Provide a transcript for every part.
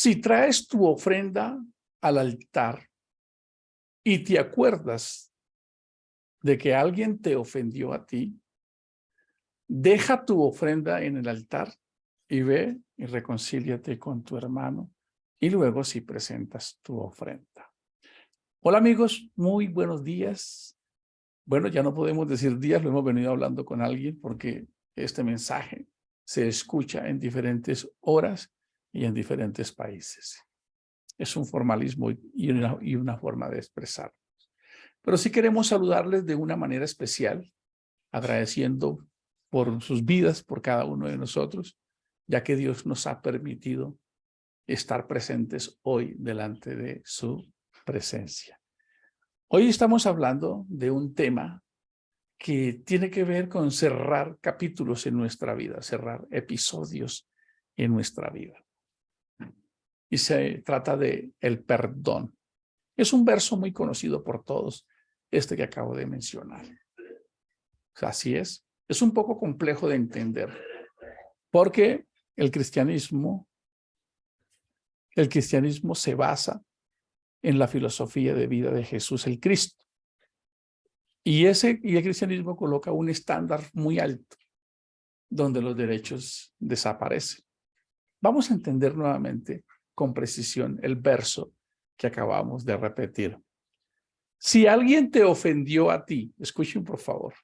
Si traes tu ofrenda al altar y te acuerdas de que alguien te ofendió a ti, deja tu ofrenda en el altar y ve y reconcíliate con tu hermano y luego sí presentas tu ofrenda. Hola amigos, muy buenos días. Bueno, ya no podemos decir días, lo hemos venido hablando con alguien porque este mensaje se escucha en diferentes horas y en diferentes países. Es un formalismo y una forma de expresar. Pero sí queremos saludarles de una manera especial, agradeciendo por sus vidas, por cada uno de nosotros, ya que Dios nos ha permitido estar presentes hoy delante de su presencia. Hoy estamos hablando de un tema que tiene que ver con cerrar capítulos en nuestra vida, cerrar episodios en nuestra vida. Y se trata de el perdón. Es un verso muy conocido por todos, este que acabo de mencionar. Así es. Es un poco complejo de entender, porque el cristianismo se basa en la filosofía de vida de Jesús el Cristo. Y el cristianismo coloca un estándar muy alto, donde los derechos desaparecen. Vamos a entender nuevamente con precisión el verso que acabamos de repetir. Si alguien te ofendió a ti, escuchen por favor.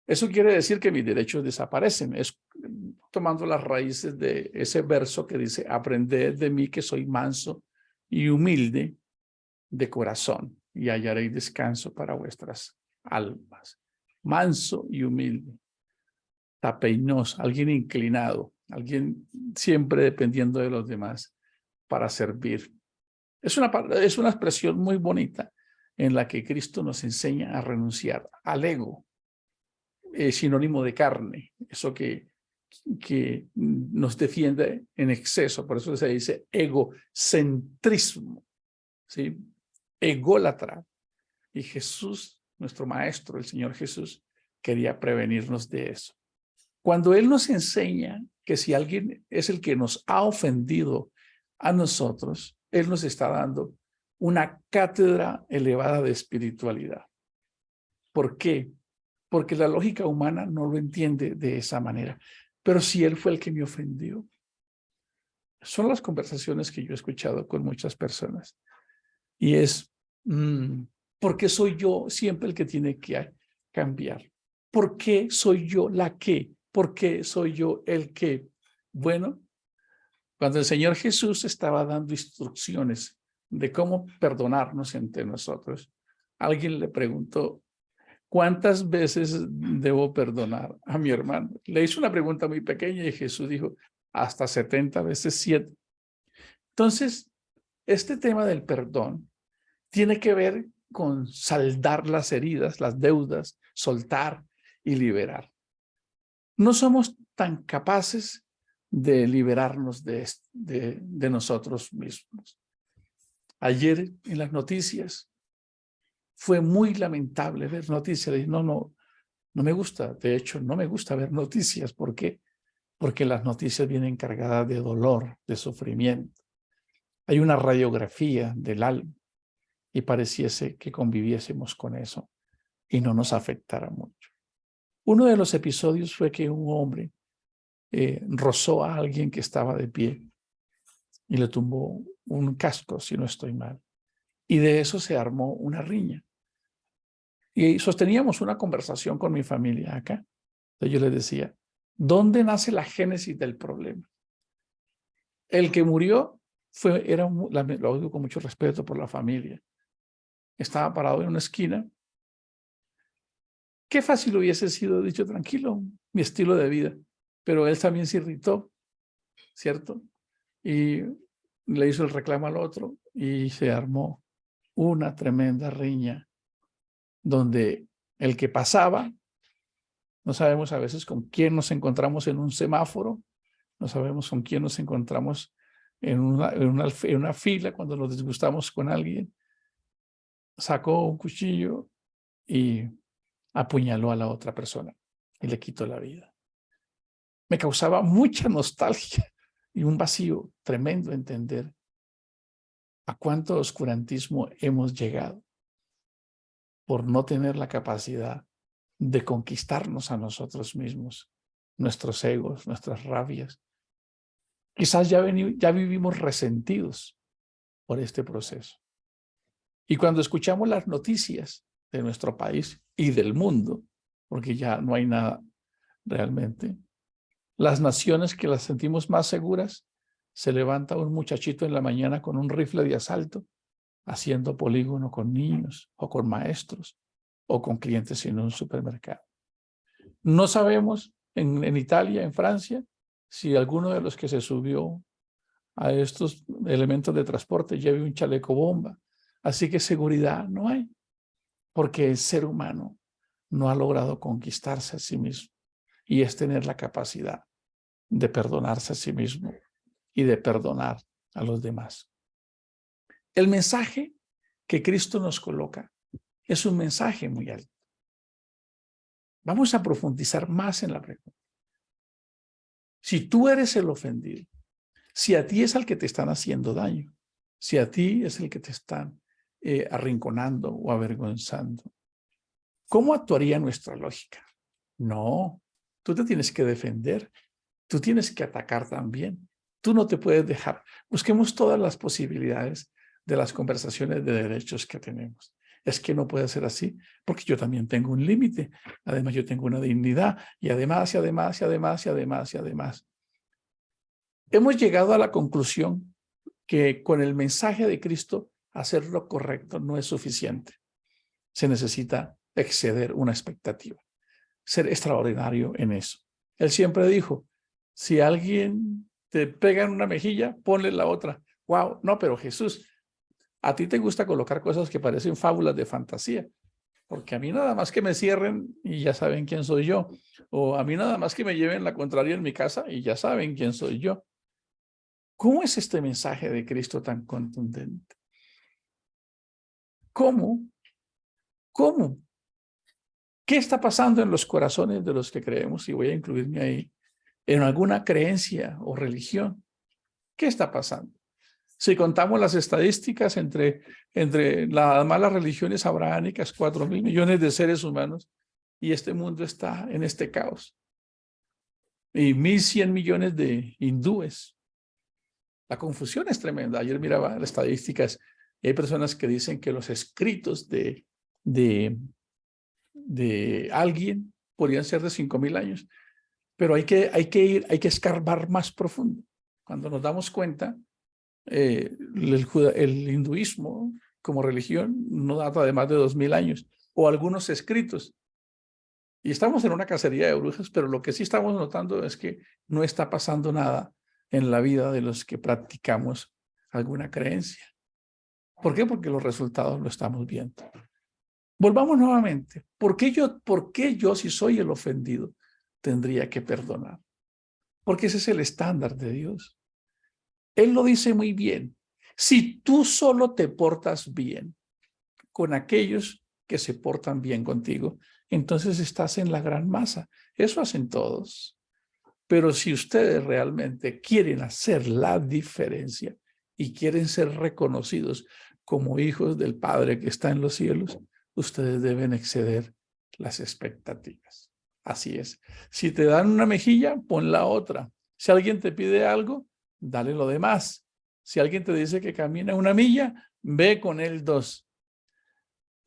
Eso quiere decir que mis derechos desaparecen. Es tomando las raíces de ese verso que dice, aprended de mí que soy manso y humilde de corazón y hallaréis descanso para vuestras almas. Manso y humilde. Tapeinos, alguien inclinado, alguien siempre dependiendo de los demás para servir. Es una expresión muy bonita en la que Cristo nos enseña a renunciar al ego, sinónimo de carne, eso que nos defiende en exceso, por eso se dice egocentrismo, ¿sí? Ególatra. Y Jesús, nuestro maestro, el Señor Jesús, quería prevenirnos de eso. Cuando Él nos enseña que si alguien es el que nos ha ofendido a nosotros, Él nos está dando una cátedra elevada de espiritualidad. ¿Por qué? Porque la lógica humana no lo entiende de esa manera. Pero si Él fue el que me ofendió. Son las conversaciones que yo he escuchado con muchas personas. Y es, ¿por qué soy yo siempre el que tiene que cambiar? ¿Por qué soy yo la que? ¿Por qué soy yo el que? Bueno, cuando el Señor Jesús estaba dando instrucciones de cómo perdonarnos entre nosotros, alguien le preguntó, ¿cuántas veces debo perdonar a mi hermano? Le hizo una pregunta muy pequeña y Jesús dijo, hasta 70 veces 7. Entonces, este tema del perdón tiene que ver con saldar las heridas, las deudas, soltar y liberar. No somos tan capaces de liberarnos de nosotros mismos. Ayer en las noticias fue muy lamentable ver noticias. No me gusta. De hecho, no me gusta ver noticias. ¿Por qué? Porque las noticias vienen cargadas de dolor, de sufrimiento. Hay una radiografía del alma y pareciese que conviviésemos con eso y no nos afectara mucho. Uno de los episodios fue que un hombre rozó a alguien que estaba de pie y le tumbó un casco, si no estoy mal. Y de eso se armó una riña. Y sosteníamos una conversación con mi familia acá. Entonces yo les decía, ¿dónde nace la génesis del problema? El que murió lo digo con mucho respeto por la familia. Estaba parado en una esquina. Qué fácil hubiese sido dicho, tranquilo, mi estilo de vida. Pero él también se irritó, ¿cierto? Y le hizo el reclamo al otro y se armó una tremenda riña donde el que pasaba, no sabemos a veces con quién nos encontramos en un semáforo, no sabemos con quién nos encontramos en una fila cuando nos disgustamos con alguien, sacó un cuchillo y apuñaló a la otra persona y le quitó la vida. Me causaba mucha nostalgia y un vacío tremendo entender a cuánto oscurantismo hemos llegado por no tener la capacidad de conquistarnos a nosotros mismos, nuestros egos, nuestras rabias. Quizás ya vivimos resentidos por este proceso. Y cuando escuchamos las noticias de nuestro país y del mundo, porque ya no hay nada realmente, las naciones que las sentimos más seguras, se levanta un muchachito en la mañana con un rifle de asalto, haciendo polígono con niños o con maestros o con clientes en un supermercado. No sabemos en Italia, en Francia, si alguno de los que se subió a estos elementos de transporte lleve un chaleco bomba. Así que seguridad no hay, porque el ser humano no ha logrado conquistarse a sí mismo y es tener la capacidad de perdonarse a sí mismo y de perdonar a los demás. El mensaje que Cristo nos coloca es un mensaje muy alto. Vamos a profundizar más en la pregunta. Si tú eres el ofendido, si a ti es al que te están haciendo daño, si a ti es el que te están arrinconando o avergonzando, ¿cómo actuaría nuestra lógica? No, tú te tienes que defender, tú tienes que atacar también, tú no te puedes dejar. Busquemos todas las posibilidades de las conversaciones de derechos que tenemos. Es que no puede ser así, porque yo también tengo un límite, además yo tengo una dignidad, y además, y además, y además, y además, y además. Hemos llegado a la conclusión que con el mensaje de Cristo hacer lo correcto no es suficiente. Se necesita exceder una expectativa, ser extraordinario en eso. Él siempre dijo, si alguien te pega en una mejilla, ponle la otra. Wow, no, pero Jesús, a ti te gusta colocar cosas que parecen fábulas de fantasía, porque a mí nada más que me cierren y ya saben quién soy yo, o a mí nada más que me lleven la contraria en mi casa y ya saben quién soy yo. ¿Cómo es este mensaje de Cristo tan contundente? ¿Cómo? ¿Cómo? ¿Qué está pasando en los corazones de los que creemos? Y voy a incluirme ahí, en alguna creencia o religión. ¿Qué está pasando? Si contamos las estadísticas entre las malas religiones abrahámicas, 4.000 millones de seres humanos, y este mundo está en este caos. Y 1.100 millones de hindúes. La confusión es tremenda. Ayer miraba las estadísticas y hay personas que dicen que los escritos de alguien podrían ser de 5.000 años, pero hay que escarbar más profundo. Cuando nos damos cuenta, el hinduismo como religión no data de más de 2.000 años, o algunos escritos. Y estamos en una cacería de brujas, pero lo que sí estamos notando es que no está pasando nada en la vida de los que practicamos alguna creencia. ¿Por qué? Porque los resultados lo estamos viendo. Volvamos nuevamente. ¿Por qué yo, si soy el ofendido, tendría que perdonar? Porque ese es el estándar de Dios. Él lo dice muy bien. Si tú solo te portas bien con aquellos que se portan bien contigo, entonces estás en la gran masa. Eso hacen todos. Pero si ustedes realmente quieren hacer la diferencia y quieren ser reconocidos como hijos del Padre que está en los cielos, ustedes deben exceder las expectativas. Así es. Si te dan una mejilla, pon la otra. Si alguien te pide algo, dale lo demás. Si alguien te dice que camina una milla, ve con él 2.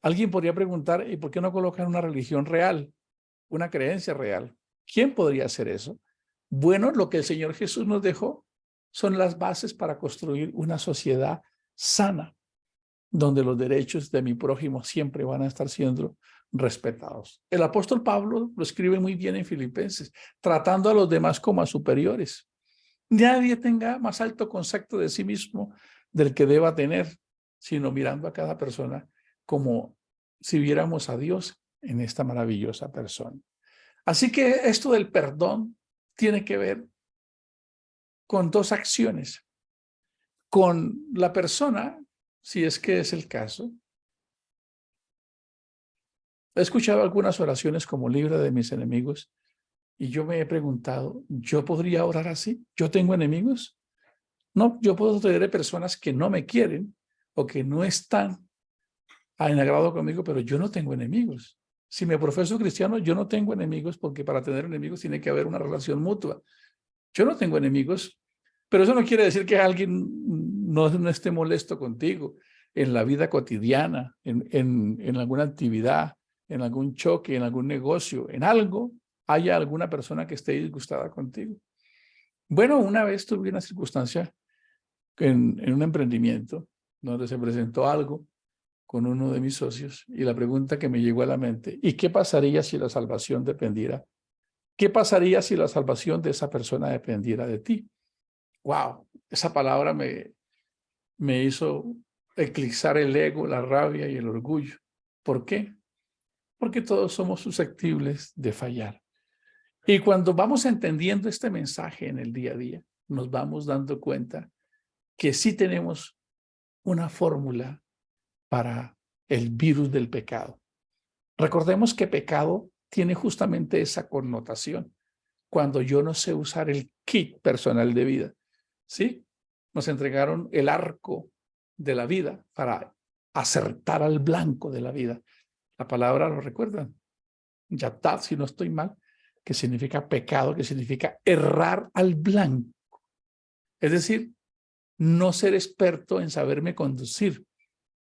Alguien podría preguntar, ¿y por qué no colocan una religión real? Una creencia real. ¿Quién podría hacer eso? Bueno, lo que el Señor Jesús nos dejó son las bases para construir una sociedad sana, donde los derechos de mi prójimo siempre van a estar siendo respetados. El apóstol Pablo lo escribe muy bien en Filipenses, tratando a los demás como a superiores. Nadie tenga más alto concepto de sí mismo del que deba tener, sino mirando a cada persona como si viéramos a Dios en esta maravillosa persona. Así que esto del perdón tiene que ver con 2 acciones. Con la persona, si es que es el caso. He escuchado algunas oraciones como líbrame de mis enemigos, Y yo me he preguntado, ¿yo podría orar así? ¿Yo tengo enemigos? No, yo puedo tener personas que no me quieren o que no están en agrado conmigo, pero yo no tengo enemigos. Si me profeso cristiano, yo no tengo enemigos porque para tener enemigos tiene que haber una relación mutua. Yo no tengo enemigos, pero eso no quiere decir que alguien no esté molesto contigo en la vida cotidiana, en alguna actividad, en algún choque, en algún negocio, en algo, haya alguna persona que esté disgustada contigo. Bueno, una vez tuve una circunstancia en un emprendimiento donde se presentó algo con uno de mis socios y la pregunta que me llegó a la mente, ¿y qué pasaría si la salvación dependiera? ¿Qué pasaría si la salvación de esa persona dependiera de ti? ¡Wow! Esa palabra me hizo eclipsar el ego, la rabia y el orgullo. ¿Por qué? Porque todos somos susceptibles de fallar. Y cuando vamos entendiendo este mensaje en el día a día, nos vamos dando cuenta que sí tenemos una fórmula para el virus del pecado. Recordemos que pecado tiene justamente esa connotación. Cuando yo no sé usar el kit personal de vida, ¿sí? Nos entregaron el arco de la vida para acertar al blanco de la vida. La palabra, ¿lo recuerdan? Yatad, si no estoy mal, que significa pecado, que significa errar al blanco. Es decir, no ser experto en saberme conducir,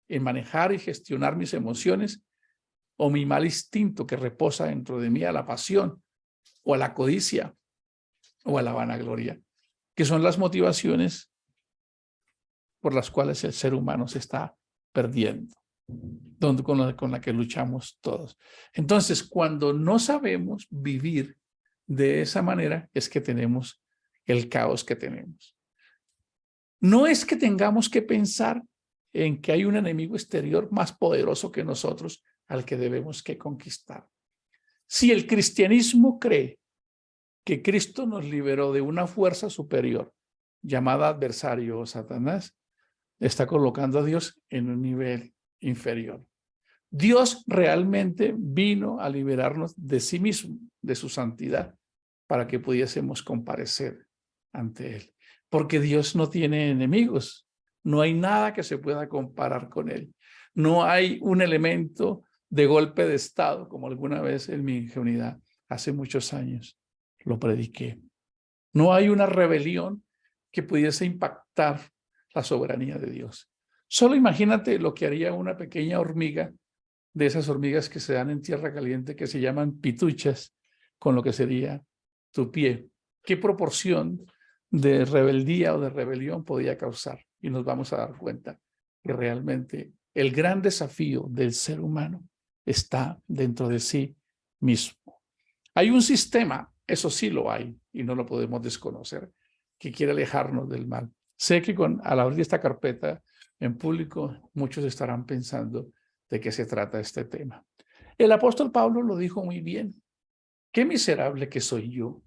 en manejar y gestionar mis emociones o mi mal instinto que reposa dentro de mí a la pasión o a la codicia o a la vanagloria, que son las motivaciones por las cuales el ser humano se está perdiendo, con la que luchamos todos. Entonces, cuando no sabemos vivir de esa manera, es que tenemos el caos que tenemos. No es que tengamos que pensar en que hay un enemigo exterior más poderoso que nosotros al que debemos que conquistar. Si el cristianismo cree que Cristo nos liberó de una fuerza superior llamada adversario o Satanás, está colocando a Dios en un nivel inferior. Dios realmente vino a liberarnos de sí mismo, de su santidad, para que pudiésemos comparecer ante Él. Porque Dios no tiene enemigos. No hay nada que se pueda comparar con Él. No hay un elemento de golpe de Estado, como alguna vez en mi ingenuidad, hace muchos años, lo prediqué. No hay una rebelión que pudiese impactar la soberanía de Dios. Solo imagínate lo que haría una pequeña hormiga, de esas hormigas que se dan en tierra caliente, que se llaman pituchas, con lo que sería tu pie. ¿Qué proporción de rebeldía o de rebelión podía causar? Y nos vamos a dar cuenta que realmente el gran desafío del ser humano está dentro de sí mismo. Hay un sistema, eso sí lo hay, y no lo podemos desconocer, que quiere alejarnos del mal. Sé que al abrir esta carpeta en público, muchos estarán pensando de qué se trata este tema. El apóstol Pablo lo dijo muy bien. Qué miserable que soy yo.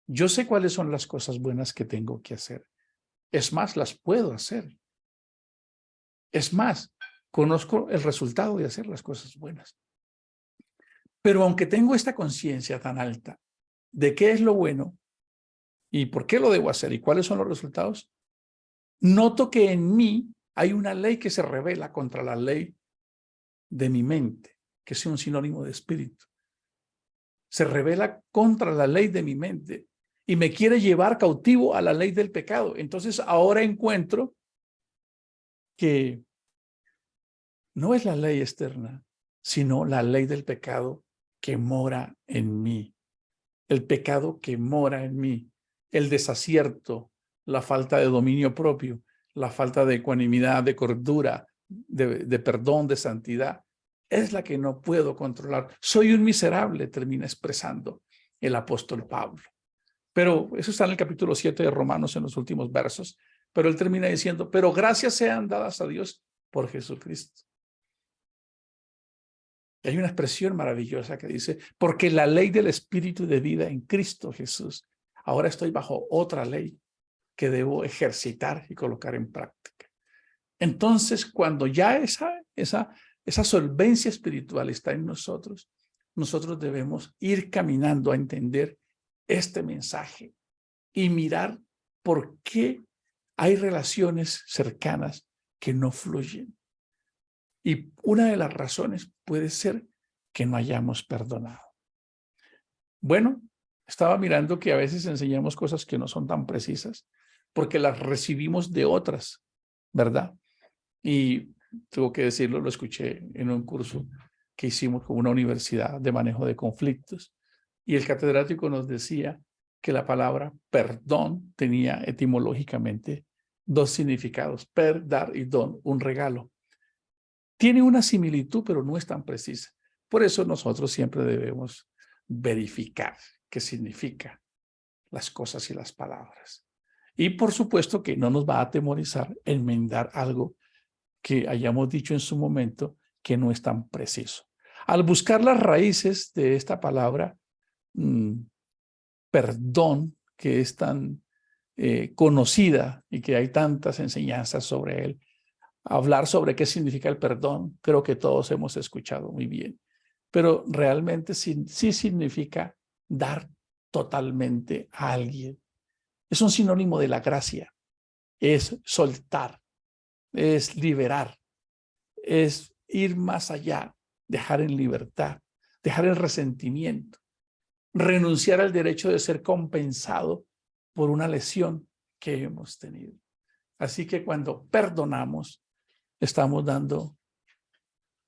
Yo sé cuáles son las cosas buenas que tengo que hacer. Es más, las puedo hacer. Es más, conozco el resultado de hacer las cosas buenas. Pero aunque tengo esta conciencia tan alta de qué es lo bueno y por qué lo debo hacer y cuáles son los resultados, noto que en mí hay una ley que se revela contra la ley de mi mente, que es un sinónimo de espíritu. Se revela contra la ley de mi mente y me quiere llevar cautivo a la ley del pecado. Entonces ahora encuentro que no es la ley externa, sino la ley del pecado que mora en mí. El pecado que mora en mí, el desacierto, la falta de dominio propio, la falta de ecuanimidad, de cordura, de perdón, de santidad, es la que no puedo controlar. Soy un miserable, termina expresando el apóstol Pablo. Pero eso está en el capítulo 7 de Romanos, en los últimos versos. Pero él termina diciendo, pero gracias sean dadas a Dios por Jesucristo. Hay una expresión maravillosa que dice, porque la ley del Espíritu de vida en Cristo Jesús, ahora estoy bajo otra ley que debo ejercitar y colocar en práctica. Entonces, cuando ya esa solvencia espiritual está en nosotros, nosotros debemos ir caminando a entender este mensaje y mirar por qué hay relaciones cercanas que no fluyen. Y una de las razones puede ser que no hayamos perdonado. Bueno, estaba mirando que a veces enseñamos cosas que no son tan precisas porque las recibimos de otras, ¿verdad? Y tengo que decirlo, lo escuché en un curso que hicimos con una universidad de manejo de conflictos y el catedrático nos decía que la palabra perdón tenía etimológicamente dos significados, per, dar y don, un regalo. Tiene una similitud, pero no es tan precisa. Por eso nosotros siempre debemos verificar qué significa las cosas y las palabras. Y por supuesto que no nos va a atemorizar enmendar algo que hayamos dicho en su momento que no es tan preciso. Al buscar las raíces de esta palabra, perdón, que es tan conocida y que hay tantas enseñanzas sobre él, hablar sobre qué significa el perdón, creo que todos hemos escuchado muy bien, pero realmente sí significa dar totalmente a alguien. Es un sinónimo de la gracia, es soltar, es liberar, es ir más allá, dejar en libertad, dejar el resentimiento, renunciar al derecho de ser compensado por una lesión que hemos tenido. Así que cuando perdonamos, estamos dando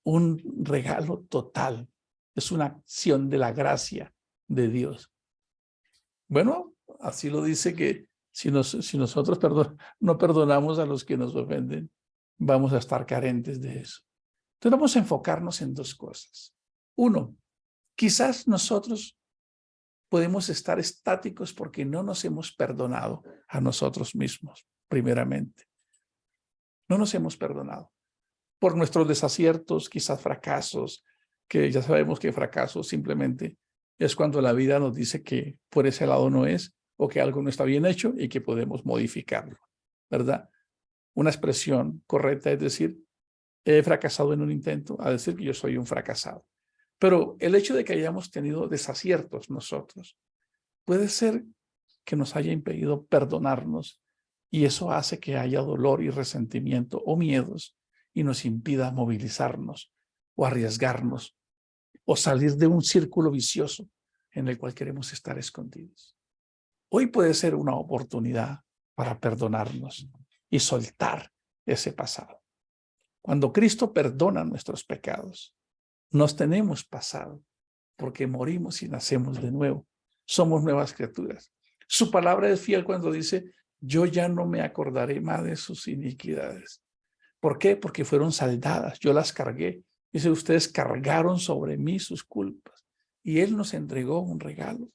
un regalo total. Es una acción de la gracia de Dios. Bueno, así lo dice que si nosotros no perdonamos a los que nos ofenden, vamos a estar carentes de eso. Entonces vamos a enfocarnos en dos cosas. Uno, quizás nosotros podemos estar estáticos porque no nos hemos perdonado a nosotros mismos, primeramente. No nos hemos perdonado por nuestros desaciertos, quizás fracasos, que ya sabemos que fracaso simplemente es cuando la vida nos dice que por ese lado no es, o que algo no está bien hecho y que podemos modificarlo, ¿verdad? Una expresión correcta es decir, he fracasado en un intento, a decir que yo soy un fracasado. Pero el hecho de que hayamos tenido desaciertos nosotros, puede ser que nos haya impedido perdonarnos y eso hace que haya dolor y resentimiento o miedos y nos impida movilizarnos o arriesgarnos o salir de un círculo vicioso en el cual queremos estar escondidos. Hoy puede ser una oportunidad para perdonarnos y soltar ese pasado. Cuando Cristo perdona nuestros pecados, nos tenemos pasado porque morimos y nacemos de nuevo. Somos nuevas criaturas. Su palabra es fiel cuando dice, yo ya no me acordaré más de sus iniquidades. ¿Por qué? Porque fueron saldadas, yo las cargué. Dice, ustedes cargaron sobre mí sus culpas. Y Él nos entregó un regalo.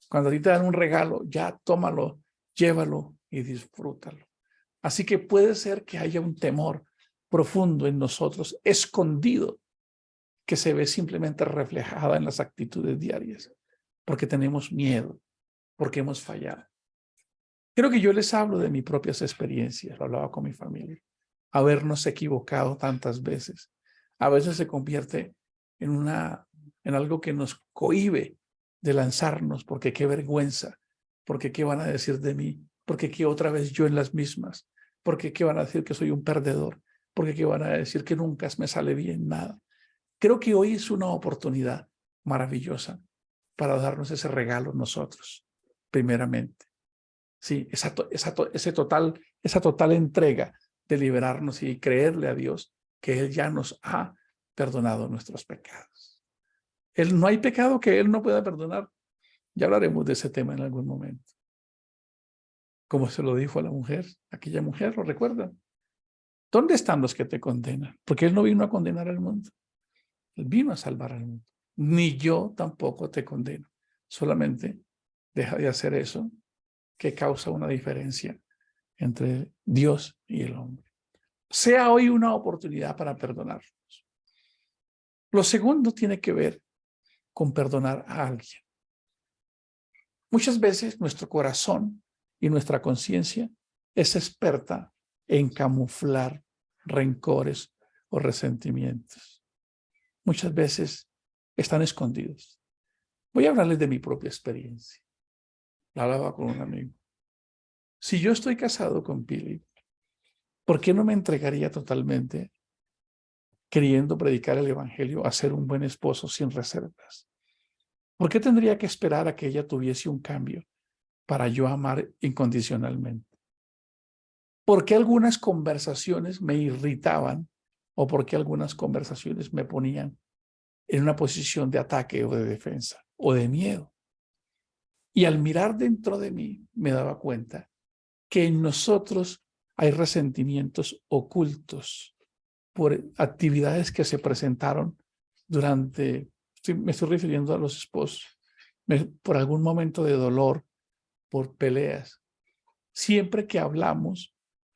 Cuando a ti te dan un regalo, ya tómalo, llévalo y disfrútalo. Así que puede ser que haya un temor profundo en nosotros, escondido, que se ve simplemente reflejada en las actitudes diarias, porque tenemos miedo, porque hemos fallado. Creo que yo les hablo de mis propias experiencias, lo hablaba con mi familia, habernos equivocado tantas veces. A veces se convierte en algo que nos cohíbe de lanzarnos, porque qué vergüenza, porque qué van a decir de mí, porque qué otra vez yo en las mismas, porque qué van a decir que soy un perdedor, porque qué van a decir que nunca me sale bien nada. Creo que hoy es una oportunidad maravillosa para darnos ese regalo nosotros, primeramente. Sí, esa total entrega de liberarnos y creerle a Dios que Él ya nos ha perdonado nuestros pecados. No hay pecado que Él no pueda perdonar. Ya hablaremos de ese tema en algún momento. Como se lo dijo a la mujer, aquella mujer, ¿lo recuerdan? ¿Dónde están los que te condenan? Porque Él no vino a condenar al mundo. Él vino a salvar al mundo. Ni yo tampoco te condeno. Solamente deja de hacer eso que causa una diferencia entre Dios y el hombre. Sea hoy una oportunidad para perdonarnos. Lo segundo tiene que ver con perdonar a alguien. Muchas veces nuestro corazón y nuestra conciencia es experta en camuflar rencores o resentimientos. Muchas veces están escondidos. Voy a hablarles de mi propia experiencia. La hablaba con un amigo. Si yo estoy casado con Pili, ¿por qué no me entregaría totalmente queriendo predicar el evangelio a ser un buen esposo sin reservas? ¿Por qué tendría que esperar a que ella tuviese un cambio para yo amar incondicionalmente? ¿Por qué algunas conversaciones me irritaban o por qué algunas conversaciones me ponían en una posición de ataque o de defensa o de miedo? Y al mirar dentro de mí me daba cuenta que en nosotros hay resentimientos ocultos por actividades que se presentaron durante, me estoy refiriendo a los esposos, por algún momento de dolor, por peleas. Siempre que hablamos,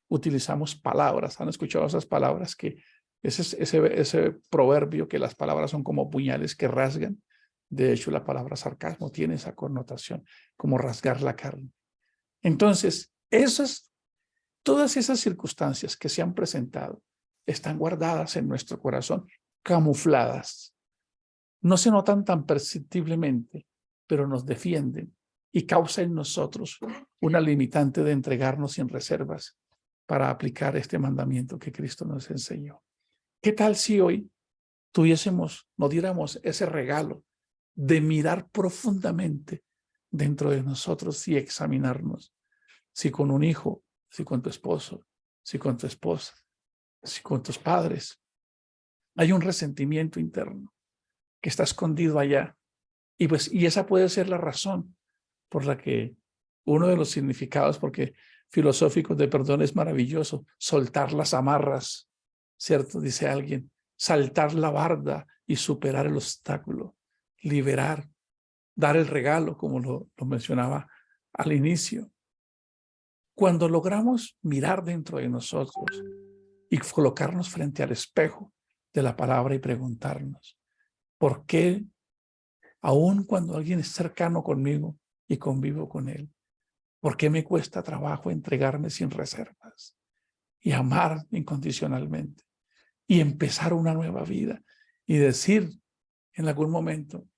utilizamos palabras. ¿Han escuchado esas palabras? Que ese proverbio que las palabras son como puñales que rasgan. De hecho, la palabra sarcasmo tiene esa connotación, como rasgar la carne. Entonces, todas esas circunstancias que se han presentado están guardadas en nuestro corazón, camufladas. No se notan tan perceptiblemente, pero nos defienden y causa en nosotros una limitante de entregarnos sin reservas para aplicar este mandamiento que Cristo nos enseñó. ¿Qué tal si hoy nos diéramos ese regalo de mirar profundamente dentro de nosotros y examinarnos? Si con un hijo, si con tu esposo, si con tu esposa, si con tus padres, hay un resentimiento interno que está escondido allá. Y esa puede ser la razón por la que uno de los significados, porque filosóficos de perdón es maravilloso, soltar las amarras, ¿cierto? Dice alguien, saltar la barda y superar el obstáculo, liberar, dar el regalo, como lo mencionaba al inicio. Cuando logramos mirar dentro de nosotros y colocarnos frente al espejo de la palabra y preguntarnos, ¿por qué, aun cuando alguien es cercano conmigo y convivo con él, por qué me cuesta trabajo entregarme sin reservas y amar incondicionalmente y empezar una nueva vida y decir en algún momento,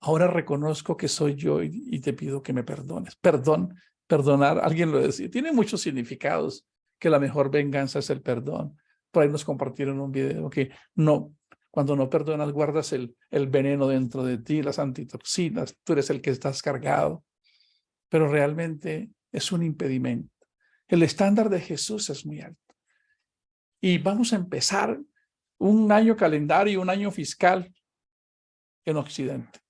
ahora reconozco que soy yo y te pido que me perdones? Perdonar, alguien lo decía, tiene muchos significados, que la mejor venganza es el perdón. Por ahí nos compartieron un video que cuando no perdonas guardas el veneno dentro de ti, las antitoxinas, tú eres el que estás cargado, pero realmente es un impedimento. El estándar de Jesús es muy alto. Y vamos a empezar un año calendario, un año fiscal en Occidente.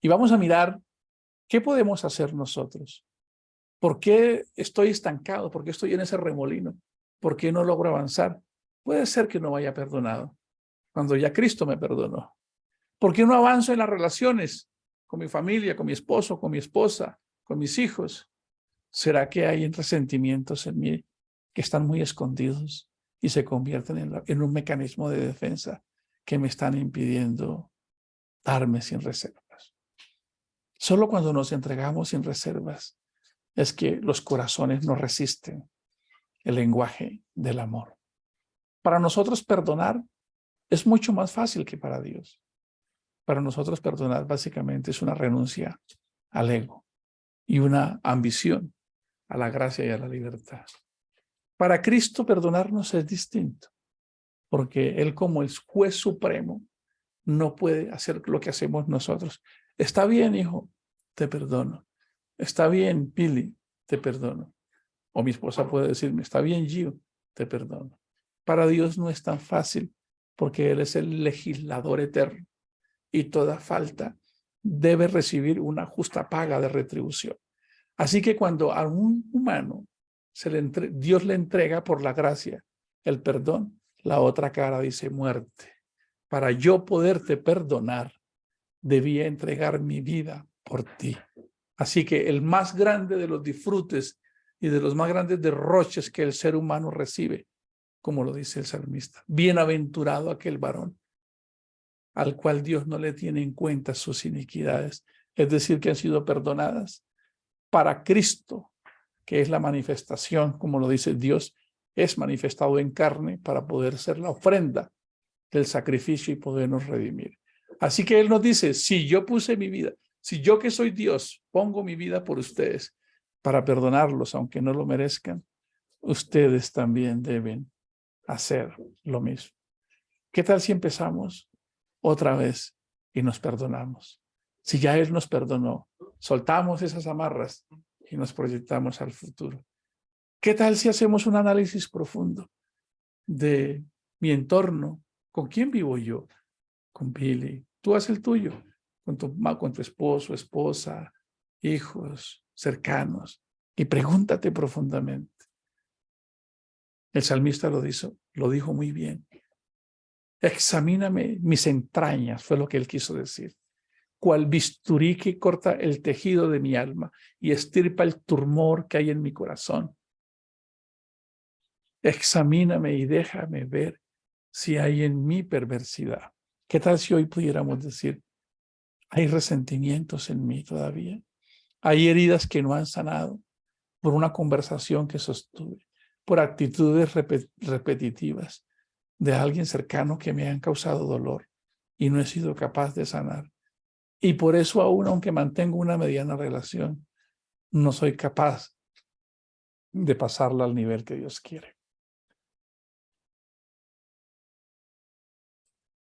Y vamos a mirar qué podemos hacer nosotros. ¿Por qué estoy estancado? ¿Por qué estoy en ese remolino? ¿Por qué no logro avanzar? Puede ser que no haya perdonado cuando ya Cristo me perdonó. ¿Por qué no avanzo en las relaciones con mi familia, con mi esposo, con mi esposa, con mis hijos? ¿Será que hay resentimientos en mí que están muy escondidos y se convierten en un mecanismo de defensa que me están impidiendo darme sin reservas? Solo cuando nos entregamos sin reservas es que los corazones no resisten el lenguaje del amor. Para nosotros perdonar es mucho más fácil que para Dios. Para nosotros perdonar básicamente es una renuncia al ego y una ambición a la gracia y a la libertad. Para Cristo perdonarnos es distinto, porque Él, como el juez supremo, no puede hacer lo que hacemos nosotros. Está bien, hijo, te perdono. Está bien, Pili, te perdono. O mi esposa puede decirme, está bien, Gio, te perdono. Para Dios no es tan fácil, porque Él es el legislador eterno y toda falta debe recibir una justa paga de retribución. Así que cuando a un humano Dios le entrega por la gracia el perdón, la otra cara dice muerte. Para yo poderte perdonar, debía entregar mi vida por ti. Así que el más grande de los disfrutes y de los más grandes derroches que el ser humano recibe, como lo dice el salmista, bienaventurado aquel varón al cual Dios no le tiene en cuenta sus iniquidades, es decir, que han sido perdonadas. Para Cristo, que es la manifestación, como lo dice Dios, es manifestado en carne para poder ser la ofrenda del sacrificio y podernos redimir. Así que Él nos dice, si yo puse mi vida, Si yo que soy Dios pongo mi vida por ustedes para perdonarlos, aunque no lo merezcan, ustedes también deben hacer lo mismo. ¿Qué tal si empezamos otra vez y nos perdonamos? Si ya Él nos perdonó, soltamos esas amarras y nos proyectamos al futuro. ¿Qué tal si hacemos un análisis profundo de mi entorno? ¿Con quién vivo yo? Con Billy. Tú haz el tuyo. Con tu esposo, esposa, hijos, cercanos. Y pregúntate profundamente. El salmista lo dijo muy bien. Examíname mis entrañas, fue lo que él quiso decir. Cual bisturí que corta el tejido de mi alma y estirpa el tumor que hay en mi corazón. Examíname y déjame ver si hay en mí perversidad. ¿Qué tal si hoy pudiéramos decir, hay resentimientos en mí todavía? Hay heridas que no han sanado por una conversación que sostuve, por actitudes repetitivas de alguien cercano que me han causado dolor y no he sido capaz de sanar. Y por eso aún, aunque mantengo una mediana relación, no soy capaz de pasarla al nivel que Dios quiere.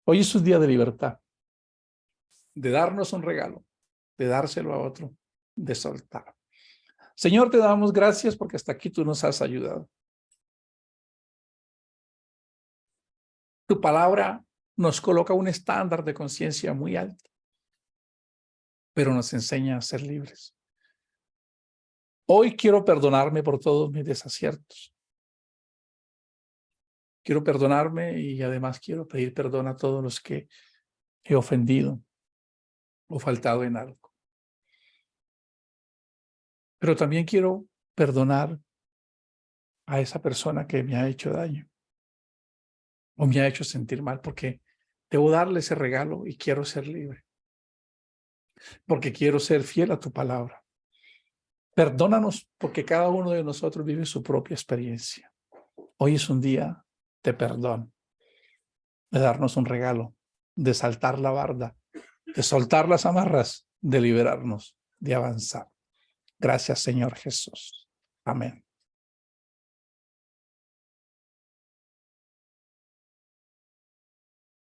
Hoy es un día de libertad, de darnos un regalo, de dárselo a otro, de soltar. Señor, te damos gracias porque hasta aquí tú nos has ayudado. Tu palabra nos coloca un estándar de conciencia muy alto, pero nos enseña a ser libres. Hoy quiero perdonarme por todos mis desaciertos. Quiero perdonarme y además quiero pedir perdón a todos los que he ofendido o faltado en algo. Pero también quiero perdonar a esa persona que me ha hecho daño o me ha hecho sentir mal, porque debo darle ese regalo y quiero ser libre, porque quiero ser fiel a tu palabra. Perdónanos porque cada uno de nosotros vive su propia experiencia. Hoy es un día de perdón, de darnos un regalo, de saltar la barda, de soltar las amarras, de liberarnos, de avanzar. Gracias, Señor Jesús. Amén.